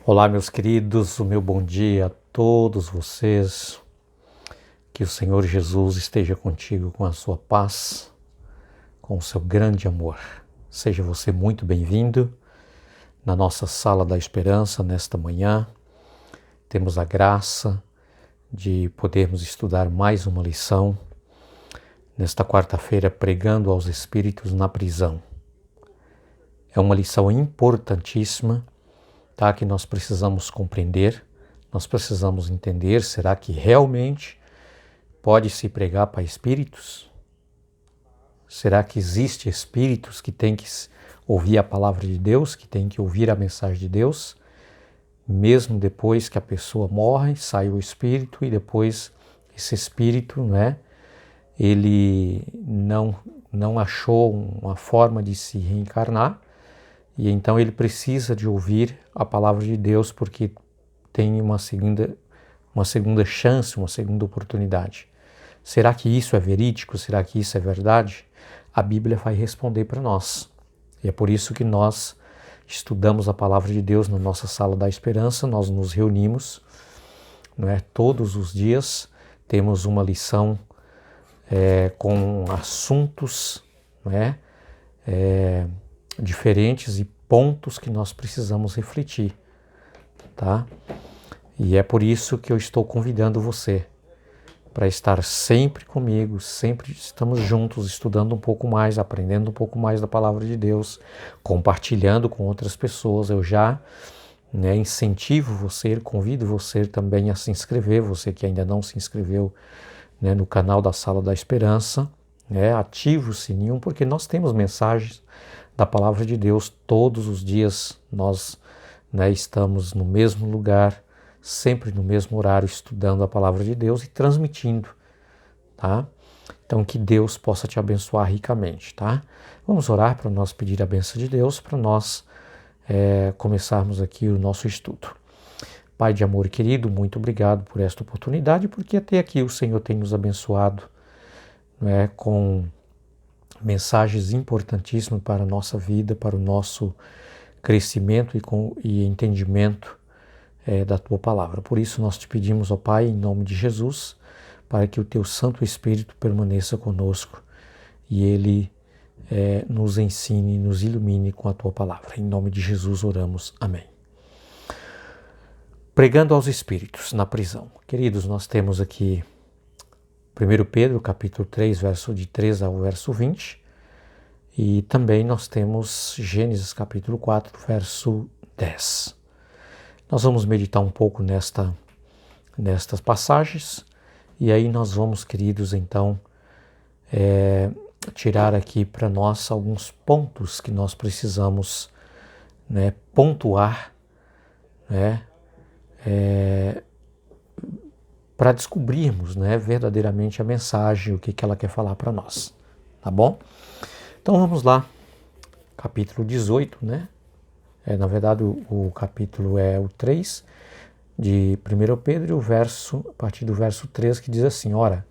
Olá, meus queridos, o meu bom dia a todos vocês. Que o Senhor Jesus esteja contigo com a sua paz, com o seu grande amor. Seja você muito bem-vindo na nossa Sala da Esperança nesta manhã. Temos a graça de podermos estudar mais uma lição nesta quarta-feira, pregando aos espíritos na prisão. É uma lição importantíssima, tá? Que nós precisamos compreender, nós precisamos entender. Será que realmente pode se pregar para espíritos? Será que existe espíritos que têm que ouvir a palavra de Deus, que têm que ouvir a mensagem de Deus? Mesmo depois que a pessoa morre, sai o espírito e depois esse espírito, ele não achou uma forma de se reencarnar e então ele precisa de ouvir a palavra de Deus porque tem uma segunda chance, uma segunda oportunidade. Será que isso é verídico? Será que isso é verdade? A Bíblia vai responder para nós. E é por isso que nós estudamos a palavra de Deus na nossa Sala da Esperança. Nós nos reunimos, todos os dias, temos uma lição com assuntos diferentes e pontos que nós precisamos refletir, tá? E é por isso que eu estou convidando você para estar sempre comigo, sempre estamos juntos, estudando um pouco mais, aprendendo um pouco mais da palavra de Deus, compartilhando com outras pessoas. Eu já incentivo você, convido você também a se inscrever, você que ainda não se inscreveu no canal da Sala da Esperança, ative o sininho, porque nós temos mensagens da palavra de Deus todos os dias. Nós estamos no mesmo lugar, sempre no mesmo horário, estudando a palavra de Deus e transmitindo, tá? Então, que Deus possa te abençoar ricamente, tá? Vamos orar para nós pedir a bênção de Deus, para nós começarmos aqui o nosso estudo. Pai de amor querido, muito obrigado por esta oportunidade, porque até aqui o Senhor tem nos abençoado com mensagens importantíssimas para a nossa vida, para o nosso crescimento e entendimento da Tua Palavra. Por isso nós te pedimos, ó Pai, em nome de Jesus, para que o Teu Santo Espírito permaneça conosco e Ele nos ensine, nos ilumine com a Tua Palavra. Em nome de Jesus oramos. Amém. Pregando aos espíritos na prisão. Queridos, nós temos aqui 1 Pedro, capítulo 3, verso de 3 ao verso 20, e também nós temos Gênesis, capítulo 4, verso 10. Nós vamos meditar um pouco nestas passagens e aí nós vamos, queridos, então, tirar aqui para nós alguns pontos que nós precisamos pontuar, para descobrirmos verdadeiramente a mensagem, o que ela quer falar para nós, tá bom? Então vamos lá, capítulo 18, na verdade o capítulo é o 3 de 1 Pedro, a partir do verso 3, que diz assim: ora,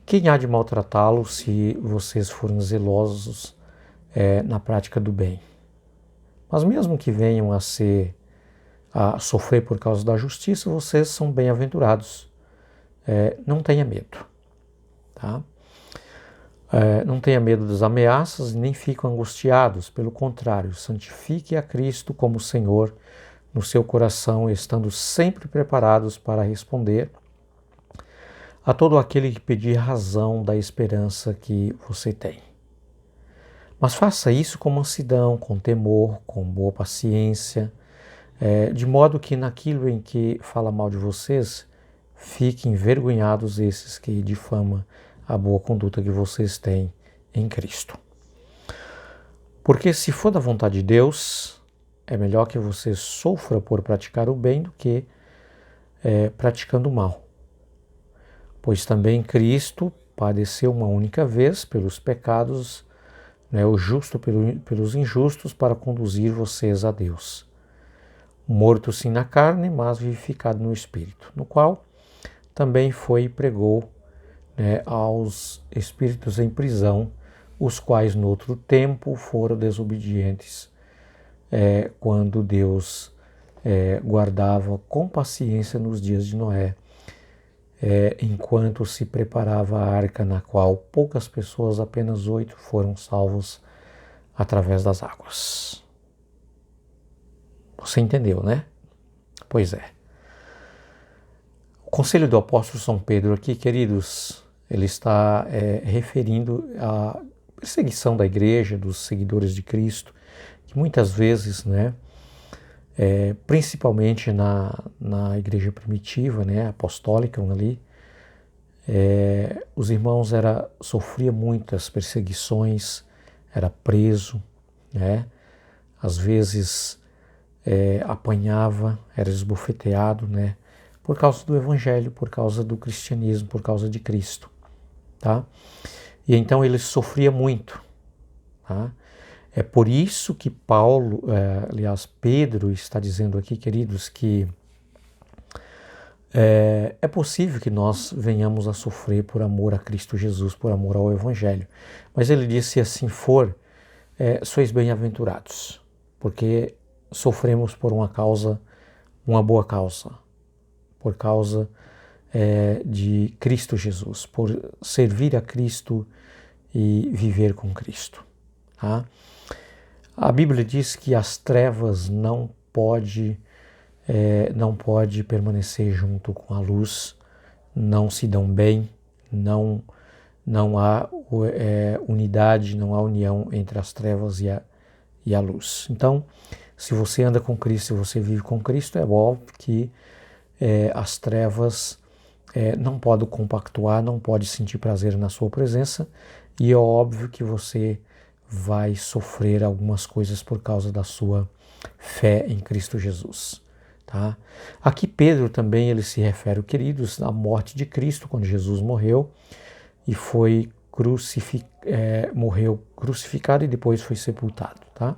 quem há de maltratá-lo se vocês forem zelosos na prática do bem? Mas mesmo que venham a sofrer por causa da justiça, vocês são bem-aventurados. Não tenha medo, tá? Não tenha medo das ameaças e nem fiquem angustiados. Pelo contrário, santifique a Cristo como Senhor no seu coração, estando sempre preparados para responder a todo aquele que pedir razão da esperança que você tem. Mas faça isso com mansidão, com temor, com boa paciência, de modo que naquilo em que fala mal de vocês, fiquem envergonhados esses que difamam a boa conduta que vocês têm em Cristo. Porque se for da vontade de Deus, é melhor que você sofra por praticar o bem do que praticando o mal. Pois também Cristo padeceu uma única vez pelos pecados, o justo pelos injustos, para conduzir vocês a Deus. Morto sim na carne, mas vivificado no Espírito, no qual também foi e pregou aos espíritos em prisão, os quais no outro tempo foram desobedientes, quando Deus guardava com paciência nos dias de Noé, enquanto se preparava a arca, na qual poucas pessoas, apenas 8, foram salvos através das águas. Você entendeu, né? Pois é. O conselho do apóstolo São Pedro aqui, queridos, ele está referindo à perseguição da igreja, dos seguidores de Cristo, que muitas vezes, né, principalmente na igreja primitiva, né, apostólica ali, os irmãos sofriam muitas perseguições, era preso, né, às vezes apanhava, era esbofeteado, né, por causa do evangelho, por causa do cristianismo, por causa de Cristo, tá? E então ele sofria muito, tá? É por isso que Paulo, aliás, Pedro está dizendo aqui, queridos, que é possível que nós venhamos a sofrer por amor a Cristo Jesus, por amor ao Evangelho. Mas ele diz, se assim for, sois bem-aventurados, porque sofremos por uma causa, uma boa causa, por causa de Cristo Jesus, por servir a Cristo e viver com Cristo. Tá? A Bíblia diz que as trevas não pode permanecer junto com a luz, não se dão bem, não há unidade, não há união entre as trevas e a luz. Então, se você anda com Cristo, se você vive com Cristo, é óbvio que as trevas não podem compactuar, não podem sentir prazer na sua presença, e é óbvio que você vai sofrer algumas coisas por causa da sua fé em Cristo Jesus. Tá? Aqui Pedro também ele se refere, queridos, à morte de Cristo, quando Jesus morreu e foi morreu crucificado e depois foi sepultado. Tá?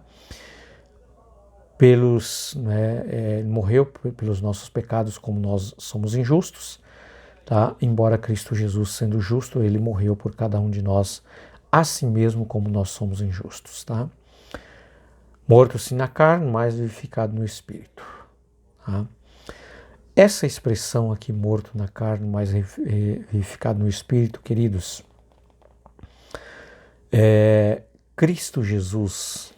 Morreu pelos nossos pecados, como nós somos injustos, tá? Embora Cristo Jesus, sendo justo, ele morreu por cada um de nós, assim mesmo como nós somos injustos. Tá? Morto-se na carne, mas vivificado no Espírito. Tá? Essa expressão aqui, morto na carne, mas vivificado no Espírito, queridos, Cristo Jesus,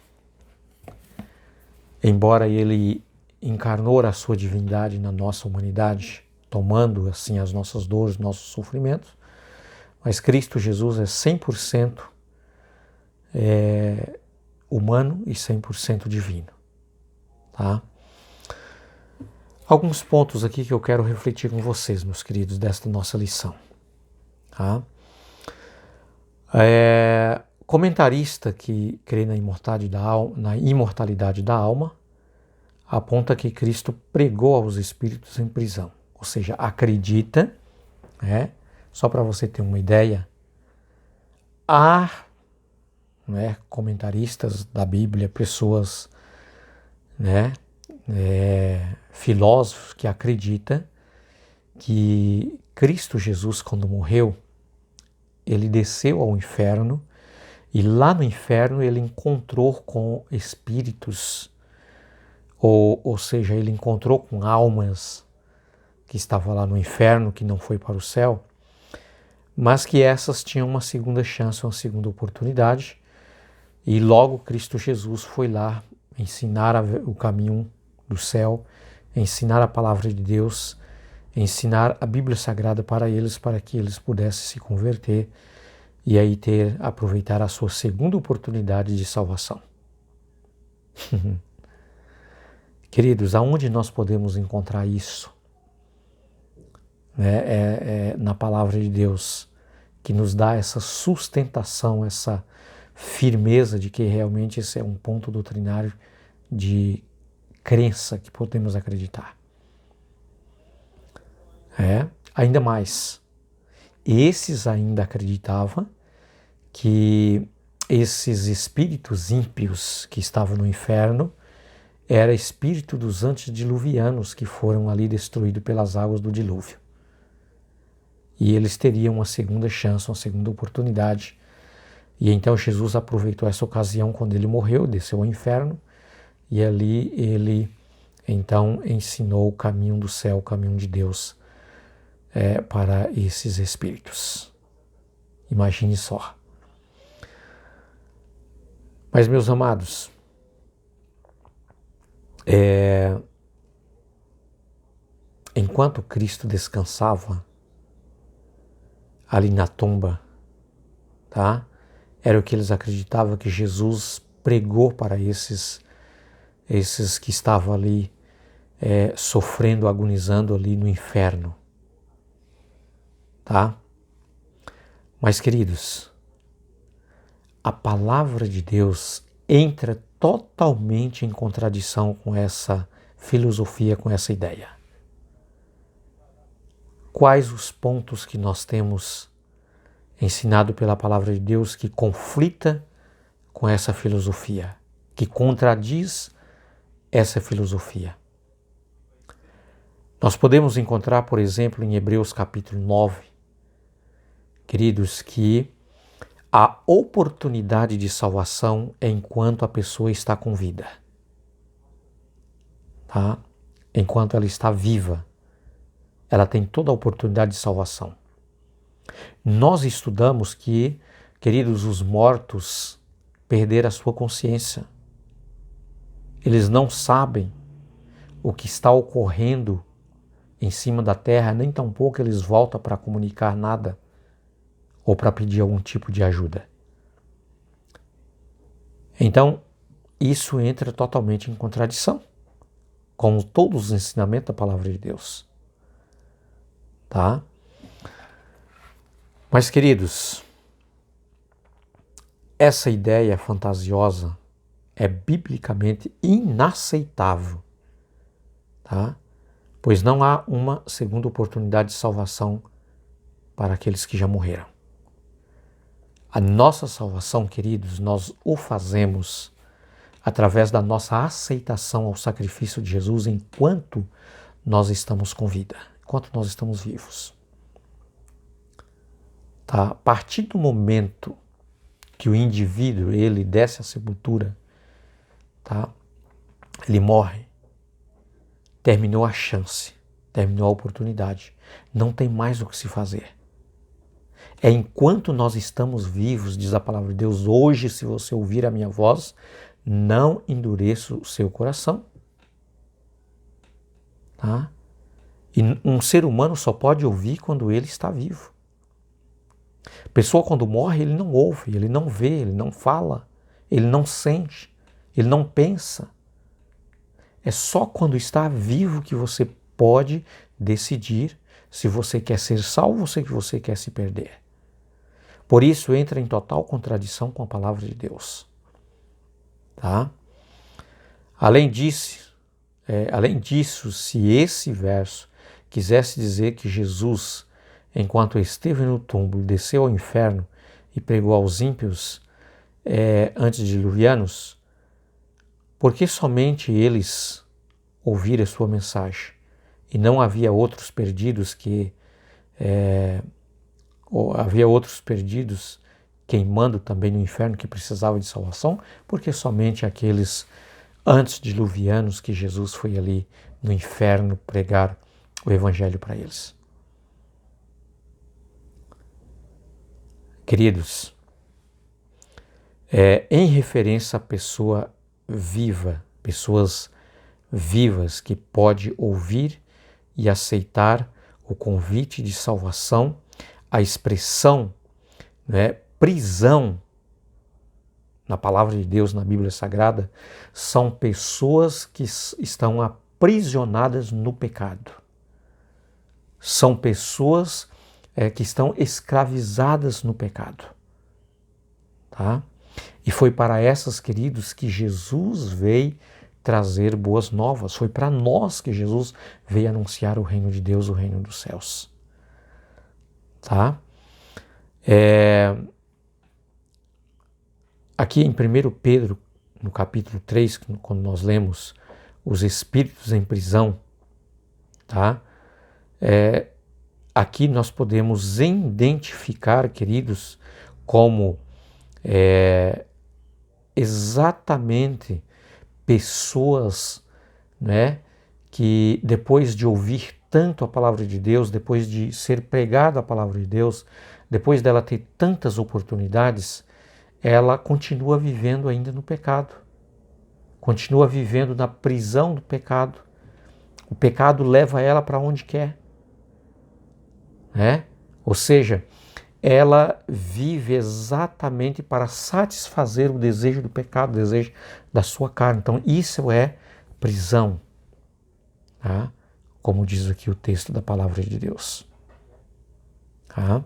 embora ele encarnou a sua divindade na nossa humanidade, tomando assim as nossas dores, nossos sofrimentos, mas Cristo Jesus é 100% humano e 100% divino. Tá? Alguns pontos aqui que eu quero refletir com vocês, meus queridos, desta nossa lição. Tá? Comentarista que crê na imortalidade da alma aponta que Cristo pregou aos espíritos em prisão, ou seja, acredita, só para você ter uma ideia, há comentaristas da Bíblia, pessoas, filósofos que acreditam que Cristo Jesus, quando morreu, ele desceu ao inferno e lá no inferno ele encontrou com espíritos, ou seja, ele encontrou com almas que estavam lá no inferno, que não foi para o céu, mas que essas tinham uma segunda chance, uma segunda oportunidade, e logo Cristo Jesus foi lá ensinar o caminho do céu, ensinar a palavra de Deus, ensinar a Bíblia Sagrada para eles, para que eles pudessem se converter e aí aproveitar a sua segunda oportunidade de salvação. Queridos, aonde nós podemos encontrar isso? Na palavra de Deus, que nos dá essa sustentação, essa firmeza de que realmente esse é um ponto doutrinário de crença que podemos acreditar. Ainda mais, esses ainda acreditavam que esses espíritos ímpios que estavam no inferno era espírito dos antediluvianos que foram ali destruídos pelas águas do dilúvio. E eles teriam uma segunda chance, uma segunda oportunidade. E então Jesus aproveitou essa ocasião quando ele morreu, desceu ao inferno, e ali ele então ensinou o caminho do céu, o caminho de Deus para esses espíritos. Imagine só. Mas, meus amados, enquanto Cristo descansava ali na tumba, tá? Era o que eles acreditavam que Jesus pregou para esses que estavam ali sofrendo, agonizando ali no inferno, tá? Mas, queridos, a palavra de Deus entra totalmente em contradição com essa filosofia, com essa ideia. Quais os pontos que nós temos ensinado pela palavra de Deus que conflita com essa filosofia, que contradiz essa filosofia? Nós podemos encontrar, por exemplo, em Hebreus capítulo 9, queridos, que a oportunidade de salvação é enquanto a pessoa está com vida, tá? Enquanto ela está viva, ela tem toda a oportunidade de salvação. Nós estudamos que, queridos, os mortos perderam a sua consciência. Eles não sabem o que está ocorrendo em cima da terra, nem tampouco eles voltam para comunicar nada ou para pedir algum tipo de ajuda. Então, isso entra totalmente em contradição com todos os ensinamentos da palavra de Deus. Tá? Mas, queridos, essa ideia fantasiosa é biblicamente inaceitável, tá? Pois não há uma segunda oportunidade de salvação para aqueles que já morreram. A nossa salvação, queridos, nós o fazemos através da nossa aceitação ao sacrifício de Jesus enquanto nós estamos com vida, enquanto nós estamos vivos. Tá? A partir do momento que o indivíduo ele desce à sepultura, tá? Ele morre, terminou a chance, terminou a oportunidade, não tem mais o que se fazer. É enquanto nós estamos vivos, diz a palavra de Deus, hoje, se você ouvir a minha voz, não endureça o seu coração. Tá? E um ser humano só pode ouvir quando ele está vivo. A pessoa, quando morre, ele não ouve, ele não vê, ele não fala, ele não sente, ele não pensa. É só quando está vivo que você pode decidir se você quer ser salvo ou se você quer se perder. Por isso entra em total contradição com a palavra de Deus. Tá? Além disso, se esse verso quisesse dizer que Jesus, enquanto esteve no túmulo, desceu ao inferno e pregou aos ímpios antediluvianos, por que somente eles ouviram a sua mensagem e não havia outros perdidos queimando também no inferno que precisavam de salvação? Porque somente aqueles antediluvianos que Jesus foi ali no inferno pregar o evangelho para eles. Queridos, em referência à pessoa viva, pessoas vivas que pode ouvir e aceitar o convite de salvação, a expressão, prisão, na palavra de Deus, na Bíblia Sagrada, são pessoas que estão aprisionadas no pecado. São pessoas que estão escravizadas no pecado. Tá? E foi para essas, queridos, que Jesus veio trazer boas novas. Foi para nós que Jesus veio anunciar o reino de Deus, o reino dos céus. Tá? Aqui em 1 Pedro, no capítulo 3, quando nós lemos os espíritos em prisão, tá? Aqui nós podemos identificar, queridos, como exatamente pessoas, que depois de ouvir tanto a palavra de Deus, depois de ser pregada a palavra de Deus, depois dela ter tantas oportunidades, ela continua vivendo ainda no pecado, continua vivendo na prisão do pecado. O pecado leva ela para onde quer, né? Ou seja, ela vive exatamente para satisfazer o desejo do pecado, o desejo da sua carne. Então isso é prisão, tá? Como diz aqui o texto da palavra de Deus. Tá?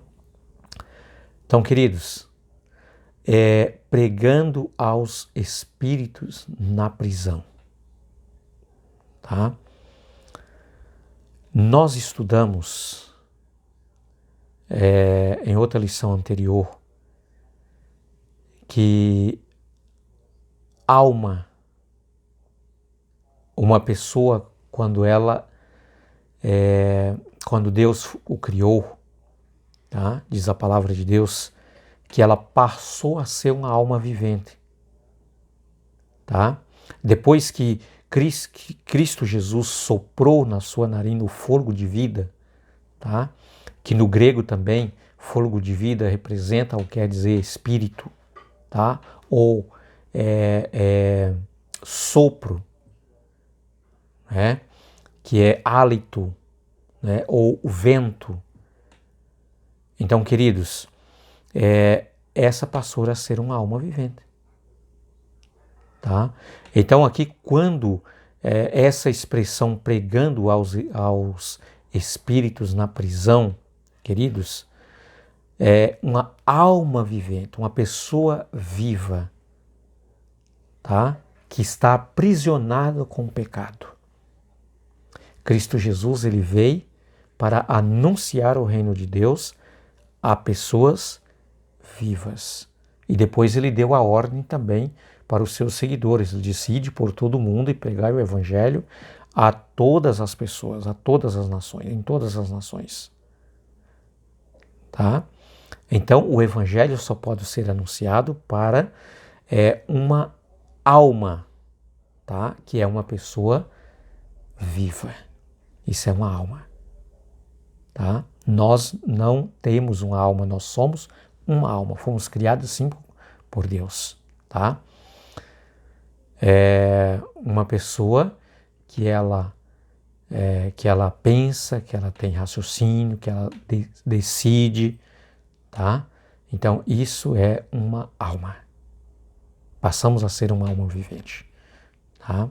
Então, queridos, pregando aos espíritos na prisão. Tá? Nós estudamos em outra lição anterior que alma, uma pessoa, quando Deus o criou, tá? Diz a palavra de Deus que ela passou a ser uma alma vivente. Tá? Depois que Cristo Jesus soprou na sua narina o fôlego de vida, tá? Que no grego também fôlego de vida representa ou quer dizer espírito, tá? Ou sopro, né? Que é hálito, né? Ou vento. Então, queridos, essa passou a ser uma alma vivente. Tá? Então aqui quando essa expressão pregando aos espíritos na prisão, queridos, é uma alma vivente, uma pessoa viva, tá? Que está aprisionada com o pecado. Cristo Jesus, ele veio para anunciar o reino de Deus a pessoas vivas. E depois ele deu a ordem também para os seus seguidores. Ele disse: ide por todo o mundo e pregai o evangelho a todas as pessoas, a todas as nações, em todas as nações. Tá? Então, o evangelho só pode ser anunciado para uma alma, tá? Que é uma pessoa viva. Isso é uma alma. Tá? Nós não temos uma alma, nós somos uma alma. Fomos criados sim por Deus. Tá? É uma pessoa que ela pensa, que ela tem raciocínio, que ela decide, tá? Então isso é uma alma. Passamos a ser uma alma vivente, tá?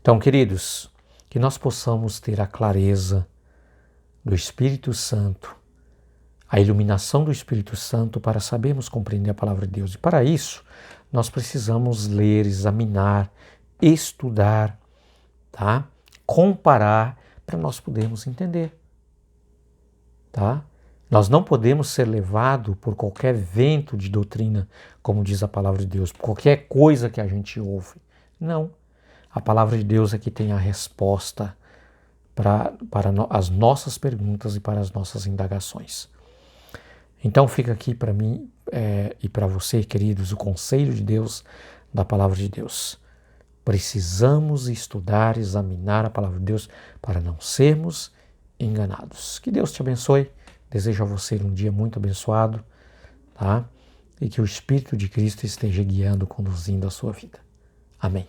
Então, queridos, que nós possamos ter a clareza do Espírito Santo, a iluminação do Espírito Santo para sabermos compreender a palavra de Deus. E para isso, nós precisamos ler, examinar, estudar, tá? Comparar, para nós podermos entender. Tá? Nós não podemos ser levados por qualquer vento de doutrina, como diz a palavra de Deus, por qualquer coisa que a gente ouve. Não. A palavra de Deus é que tem a resposta para as nossas perguntas e para as nossas indagações. Então fica aqui para mim e para você, queridos, o conselho de Deus, da palavra de Deus. Precisamos estudar, examinar a palavra de Deus para não sermos enganados. Que Deus te abençoe. Desejo a você um dia muito abençoado, tá? E que o Espírito de Cristo esteja guiando, conduzindo a sua vida. Amém.